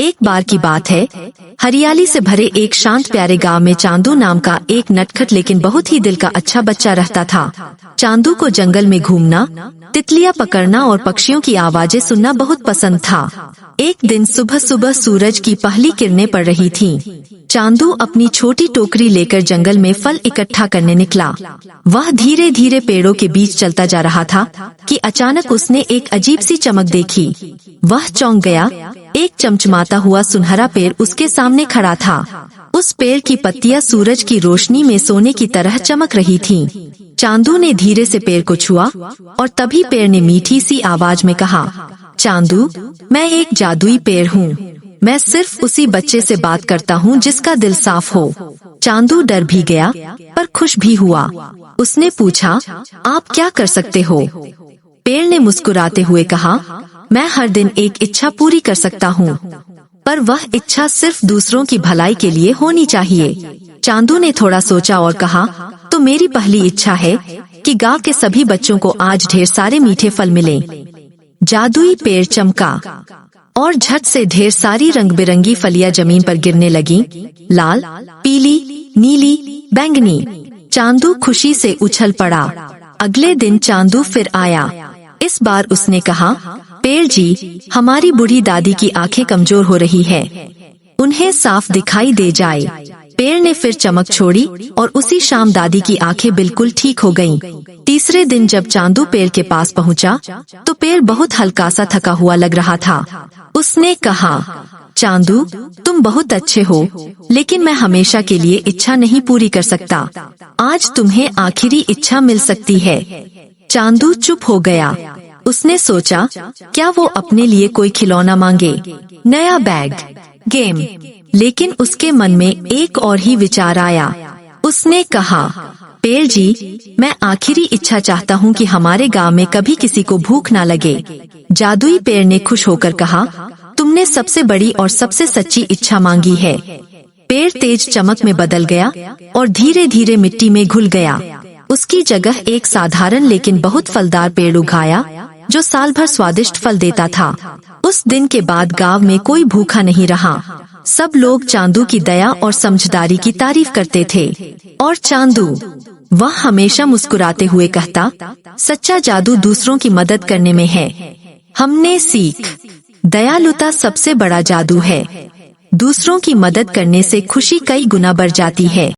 एक बार की बात है, हरियाली से भरे एक शांत प्यारे गांव में चांदू नाम का एक नटखट लेकिन बहुत ही दिल का अच्छा बच्चा रहता था। चांदू को जंगल में घूमना, तितलियां पकड़ना और पक्षियों की आवाजें सुनना बहुत पसंद था। एक दिन सुबह सुबह सूरज की पहली किरणें पड़ रही थीं। चांदू अपनी छोटी टोकरी लेकर जंगल में फल इकट्ठा करने निकला। वह धीरे धीरे पेड़ों के बीच चलता जा रहा था कि अचानक उसने एक अजीब सी चमक देखी। वह चौंक गया। एक चमचमाता हुआ सुनहरा पेड़ उसके सामने खड़ा था। उस पेड़ की पत्तियां सूरज की रोशनी में सोने की तरह चमक रही थीं। चांदू ने धीरे से पेड़ को छुआ और तभी पेड़ ने मीठी सी आवाज में कहा, चांदू, मैं एक जादुई पेड़ हूँ। मैं सिर्फ उसी बच्चे से बात करता हूँ जिसका दिल साफ हो। चांदू डर भी गया पर खुश भी हुआ। उसने पूछा, आप क्या कर सकते हो? पेड़ ने मुस्कुराते हुए कहा, मैं हर दिन एक इच्छा पूरी कर सकता हूँ, पर वह इच्छा सिर्फ दूसरों की भलाई के लिए होनी चाहिए। चांदू ने थोड़ा सोचा और कहा, तो मेरी पहली इच्छा है कि गांव के सभी बच्चों को आज ढेर सारे मीठे फल मिलें। जादुई पेड़ चमका और झट से ढेर सारी रंग बिरंगी फलियां जमीन पर गिरने लगीं, लाल, पीली, नीली, बैंगनी। चांदू खुशी से उछल पड़ा। अगले दिन चांदू फिर आया। इस बार उसने कहा, पेड़ जी, हमारी बूढ़ी दादी की आंखें कमजोर हो रही है, उन्हें साफ दिखाई दे जाए। पेड़ ने फिर चमक छोड़ी और उसी शाम दादी की आंखें बिल्कुल ठीक हो गईं। तीसरे दिन जब चांदू पेड़ के पास पहुंचा, तो पेड़ बहुत हल्का सा थका हुआ लग रहा था। उसने कहा, चांदू, तुम बहुत अच्छे हो, लेकिन मैं हमेशा के लिए इच्छा नहीं पूरी कर सकता। आज तुम्हें आखिरी इच्छा मिल सकती है। चांदू चुप हो गया। उसने सोचा, क्या वो अपने लिए कोई खिलौना मांगे, नया बैग, गेम? लेकिन उसके मन में एक और ही विचार आया। उसने कहा, पेड़ जी, मैं आखिरी इच्छा चाहता हूँ कि हमारे गांव में कभी किसी को भूख ना लगे। जादुई पेड़ ने खुश होकर कहा, तुमने सबसे बड़ी और सबसे सच्ची इच्छा मांगी है। पेड़ तेज चमक में बदल गया और धीरे धीरे मिट्टी में घुल गया। उसकी जगह एक साधारण लेकिन बहुत फलदार पेड़ उगाया, जो साल भर स्वादिष्ट फल देता था। उस दिन के बाद गांव में कोई भूखा नहीं रहा। सब लोग चांदू की दया और समझदारी की तारीफ करते थे। और चांदू, वह हमेशा मुस्कुराते हुए कहता, सच्चा जादू दूसरों की मदद करने में है। हमने सीख, दयालुता सबसे बड़ा जादू है। दूसरों की मदद करने से खुशी कई गुना बढ़ जाती है।